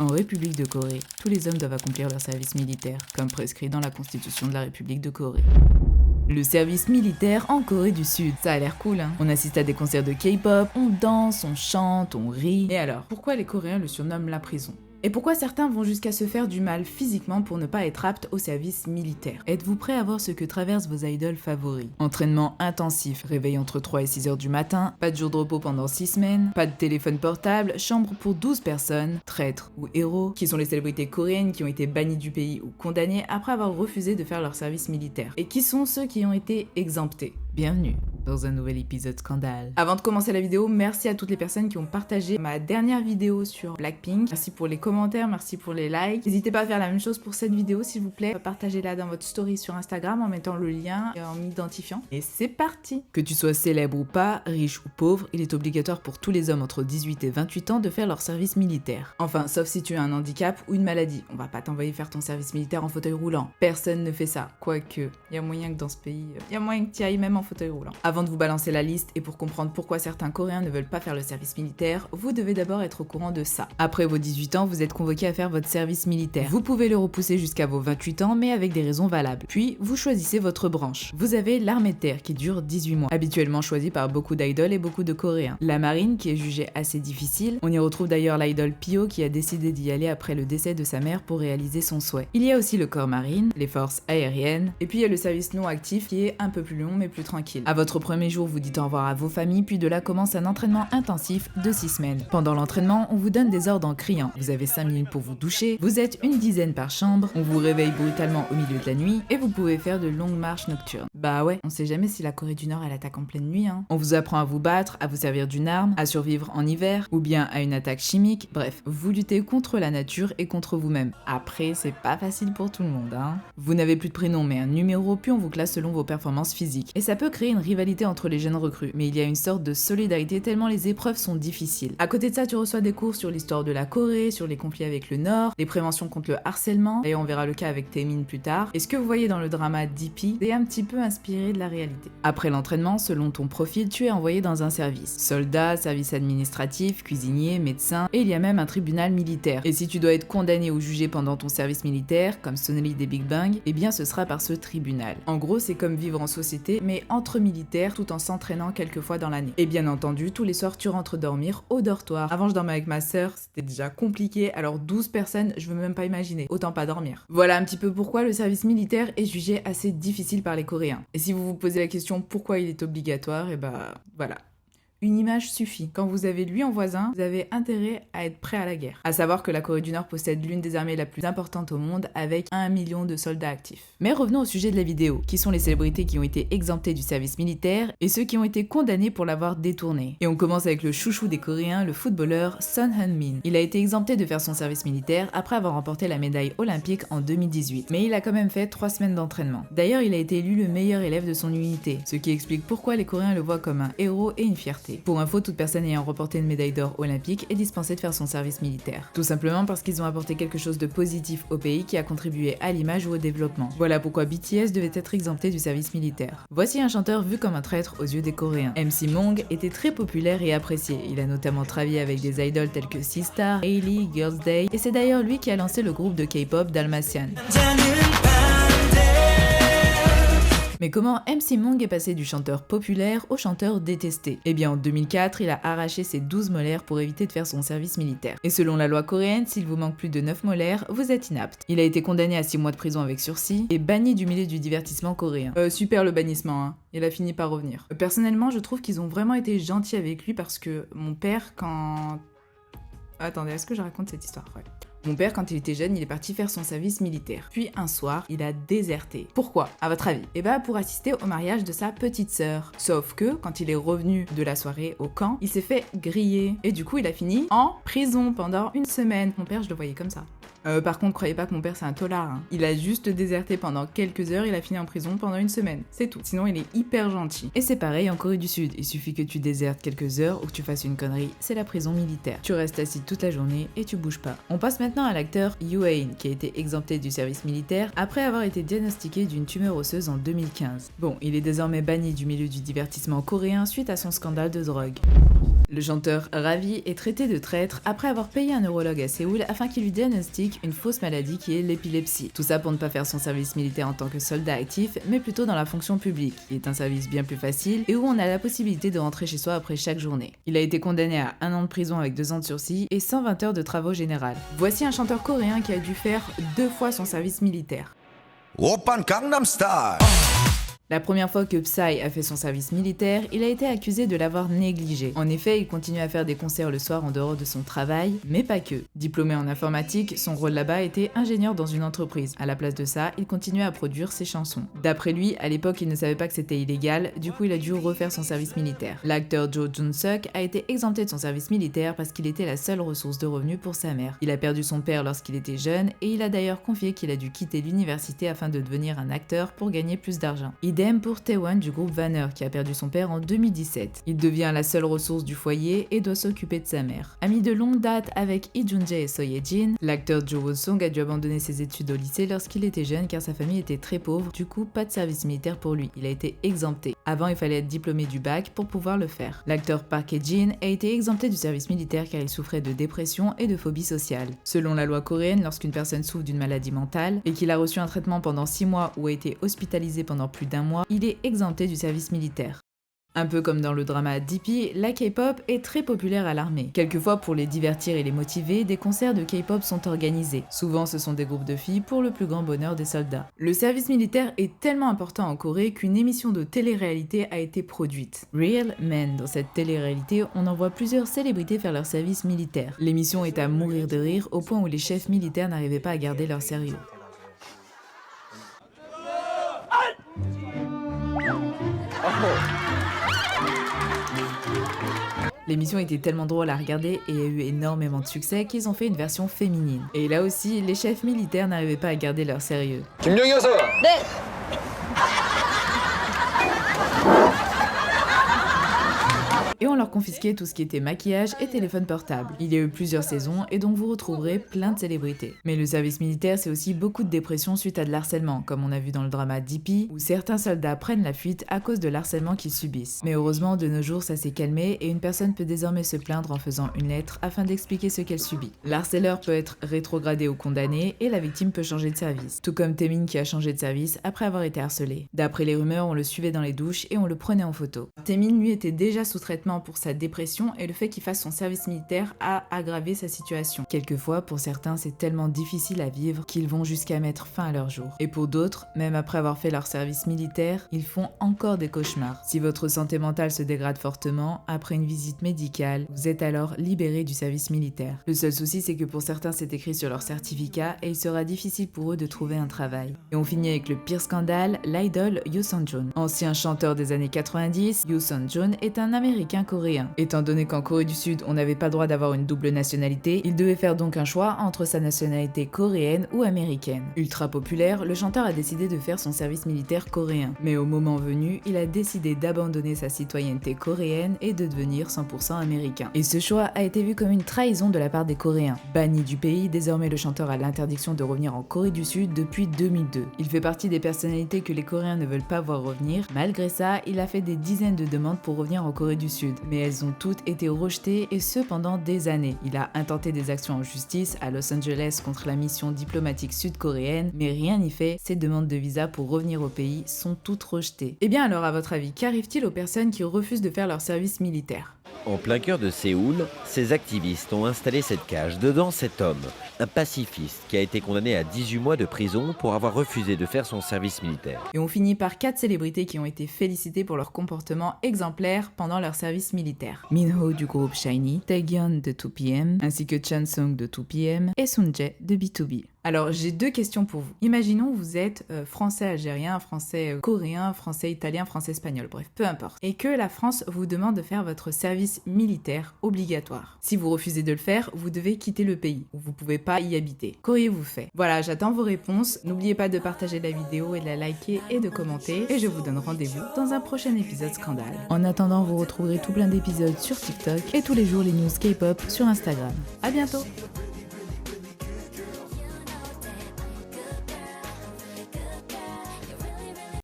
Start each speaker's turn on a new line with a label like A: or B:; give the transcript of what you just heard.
A: En République de Corée, tous les hommes doivent accomplir leur service militaire, comme prescrit dans la Constitution de la République de Corée. Le service militaire en Corée du Sud, ça a l'air cool hein. On assiste à des concerts de K-pop, on danse, on chante, on rit. Et alors, pourquoi les Coréens le surnomment la prison ? Et pourquoi certains vont jusqu'à se faire du mal physiquement pour ne pas être aptes au service militaire? Êtes-vous prêt à voir ce que traversent vos idoles favoris? Entraînement intensif, réveil entre 3 et 6 heures du matin, pas de jour de repos pendant 6 semaines, pas de téléphone portable, chambre pour 12 personnes, traîtres ou héros, qui sont les célébrités coréennes qui ont été bannies du pays ou condamnées après avoir refusé de faire leur service militaire. Et qui sont ceux qui ont été exemptés? Bienvenue dans un nouvel épisode Scandale. Avant de commencer la vidéo, merci à toutes les personnes qui ont partagé ma dernière vidéo sur Blackpink. Merci pour les commentaires, merci pour les likes. N'hésitez pas à faire la même chose pour cette vidéo s'il vous plaît. Partagez-la dans votre story sur Instagram en mettant le lien et en m'identifiant. Et c'est parti! Que tu sois célèbre ou pas, riche ou pauvre, il est obligatoire pour tous les hommes entre 18 et 28 ans de faire leur service militaire. Enfin, sauf si tu as un handicap ou une maladie. On va pas t'envoyer faire ton service militaire en fauteuil roulant. Personne ne fait ça. Quoique, il y a moyen que dans ce pays, il y a moyen que tu ailles même en fauteuil roulant. Avant de vous balancer la liste et pour comprendre pourquoi certains Coréens ne veulent pas faire le service militaire, vous devez d'abord être au courant de ça. Après vos 18 ans, vous êtes convoqué à faire votre service militaire. Vous pouvez le repousser jusqu'à vos 28 ans, mais avec des raisons valables. Puis, vous choisissez votre branche. Vous avez l'armée de terre qui dure 18 mois, habituellement choisie par beaucoup d'idoles et beaucoup de Coréens. La marine qui est jugée assez difficile. On y retrouve d'ailleurs l'idole Pio qui a décidé d'y aller après le décès de sa mère pour réaliser son souhait. Il y a aussi le corps marine, les forces aériennes, et puis il y a le service non actif qui est un peu plus long mais plus tranquille. À votre premier jour, vous dites au revoir à vos familles, puis de là commence un entraînement intensif de 6 semaines. Pendant l'entraînement, on vous donne des ordres en criant. Vous avez 5 minutes pour vous doucher, vous êtes une dizaine par chambre, on vous réveille brutalement au milieu de la nuit, et vous pouvez faire de longues marches nocturnes. Bah ouais, on sait jamais si la Corée du Nord elle attaque en pleine nuit hein. On vous apprend à vous battre, à vous servir d'une arme, à survivre en hiver, ou bien à une attaque chimique, bref, vous luttez contre la nature et contre vous-même. Après, c'est pas facile pour tout le monde hein. Vous n'avez plus de prénom mais un numéro, puis on vous classe selon vos performances physiques. Et ça peut créer une rivalité entre les jeunes recrues, mais il y a une sorte de solidarité tellement les épreuves sont difficiles. À côté de ça, tu reçois des cours sur l'histoire de la Corée, sur les conflits avec le Nord, les préventions contre le harcèlement, et on verra le cas avec Taemin plus tard. Et ce que vous voyez dans le drama DP est un petit peu inspiré de la réalité. Après l'entraînement, selon ton profil, tu es envoyé dans un service. Soldat, service administratif, cuisinier, médecin, et il y a même un tribunal militaire. Et si tu dois être condamné ou jugé pendant ton service militaire, comme Sonali des Big Bang, eh bien ce sera par ce tribunal. En gros, c'est comme vivre en société, mais entre militaires, tout en s'entraînant quelques fois dans l'année. Et bien entendu, tous les soirs, tu rentres dormir au dortoir. Avant, je dormais avec ma sœur, c'était déjà compliqué, alors 12 personnes, je veux même pas imaginer. Autant pas dormir. Voilà un petit peu pourquoi le service militaire est jugé assez difficile par les Coréens. Et si vous vous posez la question pourquoi il est obligatoire, et bah voilà. Une image suffit. Quand vous avez lui en voisin, vous avez intérêt à être prêt à la guerre. À savoir que la Corée du Nord possède l'une des armées la plus importante au monde avec 1 million de soldats actifs. Mais revenons au sujet de la vidéo. Qui sont les célébrités qui ont été exemptées du service militaire et ceux qui ont été condamnés pour l'avoir détourné? Et on commence avec le chouchou des Coréens, le footballeur Son Heung-min. Il a été exempté de faire son service militaire après avoir remporté la médaille olympique en 2018. Mais il a quand même fait 3 semaines d'entraînement. D'ailleurs, il a été élu le meilleur élève de son unité, ce qui explique pourquoi les Coréens le voient comme un héros et une fierté. Pour info, toute personne ayant remporté une médaille d'or olympique est dispensée de faire son service militaire. Tout simplement parce qu'ils ont apporté quelque chose de positif au pays qui a contribué à l'image ou au développement. Voilà pourquoi BTS devait être exempté du service militaire. Voici un chanteur vu comme un traître aux yeux des Coréens. MC Mong était très populaire et apprécié. Il a notamment travaillé avec des idoles tels que Sistar, Hailey, Girls' Day, et c'est d'ailleurs lui qui a lancé le groupe de K-pop Dalmatian. Mais comment MC Mong est passé du chanteur populaire au chanteur détesté? Eh bien en 2004, il a arraché ses 12 molaires pour éviter de faire son service militaire. Et selon la loi coréenne, s'il vous manque plus de 9 molaires, vous êtes inapte. Il a été condamné à 6 mois de prison avec sursis et banni du milieu du divertissement coréen. Super le bannissement, hein. Il a fini par revenir. Personnellement, je trouve qu'ils ont vraiment été gentils avec lui parce que mon père, quand... Attendez, est-ce que je raconte cette histoire? Ouais. Mon père, quand il était jeune, il est parti faire son service militaire. Puis un soir, il a déserté. Pourquoi, à votre avis? Eh bah pour assister au mariage de sa petite sœur. Sauf que, quand il est revenu de la soirée au camp, il s'est fait griller. Et du coup, il a fini en prison pendant 1 semaine. Mon père, je le voyais comme ça. Par contre, croyez pas que mon père c'est un tolard, hein. Il a juste déserté pendant quelques heures, il a fini en prison pendant 1 semaine. C'est tout. Sinon, il est hyper gentil. Et c'est pareil en Corée du Sud. Il suffit que tu désertes quelques heures ou que tu fasses une connerie, c'est la prison militaire. Tu restes assis toute la journée et tu bouges pas. On passe maintenant à l'acteur Yoo Ha-in, qui a été exempté du service militaire après avoir été diagnostiqué d'une tumeur osseuse en 2015. Bon, il est désormais banni du milieu du divertissement coréen suite à son scandale de drogue. Le chanteur Ravi est traité de traître après avoir payé un neurologue à Séoul afin qu'il lui diagnostique une fausse maladie qui est l'épilepsie. Tout ça pour ne pas faire son service militaire en tant que soldat actif, mais plutôt dans la fonction publique, qui est un service bien plus facile et où on a la possibilité de rentrer chez soi après chaque journée. Il a été condamné à 1 an de prison avec 2 ans de sursis et 120 heures de travaux généraux. Voici un chanteur coréen qui a dû faire 2 fois son service militaire.
B: Oppan Gangnam Style.
A: La première fois que Psy a fait son service militaire, il a été accusé de l'avoir négligé. En effet, il continue à faire des concerts le soir en dehors de son travail, mais pas que. Diplômé en informatique, son rôle là-bas était ingénieur dans une entreprise. À la place de ça, il continuait à produire ses chansons. D'après lui, à l'époque, il ne savait pas que c'était illégal, du coup il a dû refaire son service militaire. L'acteur Jo Jun-suk a été exempté de son service militaire parce qu'il était la seule ressource de revenus pour sa mère. Il a perdu son père lorsqu'il était jeune et il a d'ailleurs confié qu'il a dû quitter l'université afin de devenir un acteur pour gagner plus d'argent. Idem pour Taewon du groupe Vanner qui a perdu son père en 2017. Il devient la seule ressource du foyer et doit s'occuper de sa mère. Ami de longue date avec Lee Jun-jae et So Ye-jin, l'acteur Jo Won-sung a dû abandonner ses études au lycée lorsqu'il était jeune car sa famille était très pauvre, du coup pas de service militaire pour lui, il a été exempté. Avant il fallait être diplômé du bac pour pouvoir le faire. L'acteur Park Hae-jin a été exempté du service militaire car il souffrait de dépression et de phobie sociale. Selon la loi coréenne, lorsqu'une personne souffre d'une maladie mentale et qu'il a reçu un traitement pendant 6 mois ou a été hospitalisé pendant plus d'1 mois, il est exempté du service militaire. Un peu comme dans le drama DP, la K-pop est très populaire à l'armée. Quelquefois, pour les divertir et les motiver, des concerts de K-pop sont organisés. Souvent, ce sont des groupes de filles pour le plus grand bonheur des soldats. Le service militaire est tellement important en Corée qu'une émission de télé-réalité a été produite. Real Men. Dans cette télé-réalité, on en voit plusieurs célébrités faire leur service militaire. L'émission est à mourir de rire au point où les chefs militaires n'arrivaient pas à garder leur sérieux. L'émission était tellement drôle à regarder et a eu énormément de succès qu'ils ont fait une version féminine. Et là aussi, les chefs militaires n'arrivaient pas à garder leur sérieux. Et on leur confisquait tout ce qui était maquillage et téléphone portable. Il y a eu plusieurs saisons et donc vous retrouverez plein de célébrités. Mais le service militaire, c'est aussi beaucoup de dépression suite à de l'harcèlement, comme on a vu dans le drama DP, où certains soldats prennent la fuite à cause de l'harcèlement qu'ils subissent. Mais heureusement, de nos jours, ça s'est calmé et une personne peut désormais se plaindre en faisant une lettre afin d'expliquer ce qu'elle subit. L'harceleur peut être rétrogradé ou condamné et la victime peut changer de service. Tout comme Taemin qui a changé de service après avoir été harcelé. D'après les rumeurs, on le suivait dans les douches et on le prenait en photo. Taemin, lui, était déjà sous traitement pour sa dépression et le fait qu'il fasse son service militaire a aggravé sa situation. Quelquefois, pour certains, c'est tellement difficile à vivre qu'ils vont jusqu'à mettre fin à leur jour. Et pour d'autres, même après avoir fait leur service militaire, ils font encore des cauchemars. Si votre santé mentale se dégrade fortement, après une visite médicale, vous êtes alors libéré du service militaire. Le seul souci, c'est que pour certains, c'est écrit sur leur certificat et il sera difficile pour eux de trouver un travail. Et on finit avec le pire scandale, l'idol Yoo Sun-joon. Ancien chanteur des années 90, Yoo Sun-joon est un Américain coréen. Étant donné qu'en Corée du Sud, on n'avait pas le droit d'avoir une double nationalité, il devait faire donc un choix entre sa nationalité coréenne ou américaine. Ultra populaire, le chanteur a décidé de faire son service militaire coréen. Mais au moment venu, il a décidé d'abandonner sa citoyenneté coréenne et de devenir 100% américain. Et ce choix a été vu comme une trahison de la part des Coréens. Banni du pays, désormais le chanteur a l'interdiction de revenir en Corée du Sud depuis 2002. Il fait partie des personnalités que les Coréens ne veulent pas voir revenir. Malgré ça, il a fait des dizaines de demandes pour revenir en Corée du Sud. Mais elles ont toutes été rejetées et ce pendant des années. Il a intenté des actions en justice à Los Angeles contre la mission diplomatique sud-coréenne, mais rien n'y fait, ses demandes de visa pour revenir au pays sont toutes rejetées. Et bien alors à votre avis, qu'arrive-t-il aux personnes qui refusent de faire leur service militaire ?
C: En plein cœur de Séoul, ces activistes ont installé cette cage. Dedans, cet homme, un pacifiste qui a été condamné à 18 mois de prison pour avoir refusé de faire son service militaire.
A: Et on finit par 4 célébrités qui ont été félicitées pour leur comportement exemplaire pendant leur service militaire. Minho du groupe SHINee, Taegyeon de 2PM, ainsi que Chansung de 2PM et Sunjae de BTOB. Alors j'ai 2 questions pour vous. Imaginons vous êtes français algérien, français coréen, français italien, français espagnol, bref, peu importe. Et que la France vous demande de faire votre service militaire obligatoire. Si vous refusez de le faire, vous devez quitter le pays, ou vous pouvez pas y habiter. Qu'auriez-vous fait ? Voilà, j'attends vos réponses. N'oubliez pas de partager la vidéo et de la liker et de commenter. Et je vous donne rendez-vous dans un prochain épisode Scandale. En attendant, vous retrouverez tout plein d'épisodes sur TikTok et tous les jours les news K-pop sur Instagram. À bientôt!